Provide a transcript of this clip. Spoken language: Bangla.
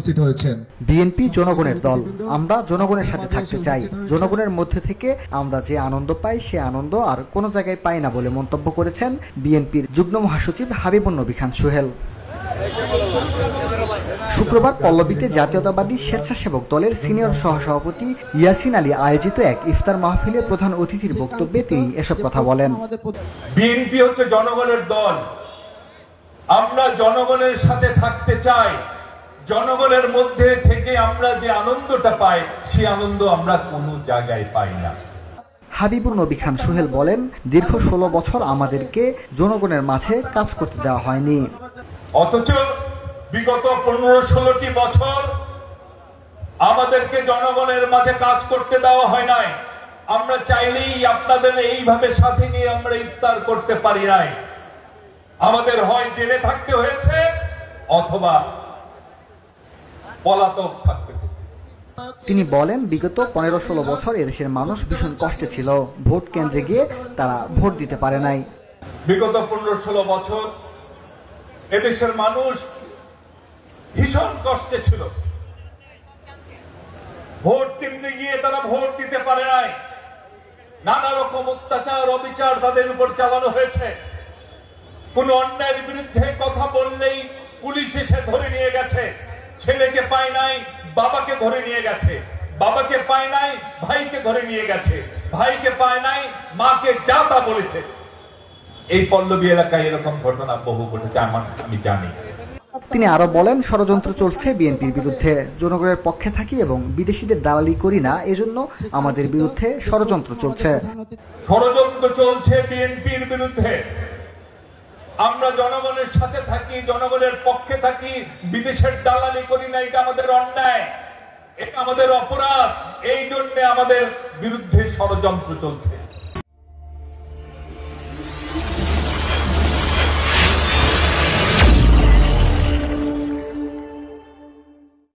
উপস্থিত হয়েছেন। বিএনপি জনগণের দল, আমরা জনগণের সাথে থাকতে চাই। জনগণের মধ্যে থেকে আমরা যে আনন্দ পাই সে আনন্দ আর কোনো জায়গায় পাই না বলে মন্তব্য করেছেন বিএনপির যুগ্ম মহাসচিব হাবিবুন নবী খান সোহেল। শুক্রবার পল্লবীতে জাতীয়তাবাদী স্বেচ্ছাসেবক দলের সিনিয়র সহসভাপতি ইয়াসিন আলী আয়োজিত এক ইফতার মাহফিলে প্রধান অতিথির বক্তব্যে তিনি এসব কথা বলেন। বিএনপি হচ্ছে জনগণের দল, আমরা জনগণের সাথে থাকতে চাই। জনগণের মধ্যে থেকে আমরা যে আনন্দটা পাই সেই আনন্দ আমরা কোনো জায়গায় পাই না। হাবিবুন নবী খান সোহেল বলেন, দীর্ঘ 16 বছর আমাদেরকে জনগণের মাঝে কাজ করতে দেওয়া হয়নি, অথচ বিগত 15-16টি বছর আমাদেরকে জনগণের মাঝে কাজ করতে দেওয়া হয় নাই। আমরা চাইলেই আপনাদের এইভাবে সাথে নিয়ে আমরা ইফতার করতে পারি নাই। আমাদের হয় জেলে থাকতে হয়েছে অথবা পলাতক থাকতে হয়েছে। তিনি বলেন, বিগত 15-16 বছর এদেশের মানুষ ভীষণ কষ্টে ছিল। ভোট কেন্দ্রে গিয়ে তারা ভোট দিতে পারে নাই। বিগত 15-16 বছর এদেশের মানুষ ভীষণ কষ্টে ছিল। ভোট কেন্দ্রে গিয়ে তারা ভোট দিতে পারে নাই। নানা রকম অত্যাচার অবিচার তাদের উপর চালানো হয়েছে। কোন অন্যায়ের বিরুদ্ধে কথা বললেই পুলিশ এসে ধরে নিয়ে গেছে। ছেলেকে পায় নাই, বাবাকে ধরে নিয়ে গেছে। বাবাকে পায় নাই, ভাইকে ধরে নিয়ে গেছে। ভাইকে পায় নাই, মাকে যা তা বলেছে। এই পল্লবী এলাকায় এরকম ঘটনা বহু ঘটেছে, আমি জানি। তিনি আরো বলেন, ষড়যন্ত্র চলছে বিএনপির বিরুদ্ধে। জনগণের পক্ষে থাকি এবং বিদেশিদের দালালি করি না, এজন্য আমাদের বিরুদ্ধে ষড়যন্ত্র চলছে। ষড়যন্ত্র চলছে বিএনপির বিরুদ্ধে। আমরা জনগণের সাথে থাকি, জনগণের পক্ষে থাকি, বিদেশের দালালি করি না। এটা আমাদের অন্যায়, এটা আমাদের অপরাধ। এই জন্য আমাদের বিরুদ্ধে ষড়যন্ত্র চলছে।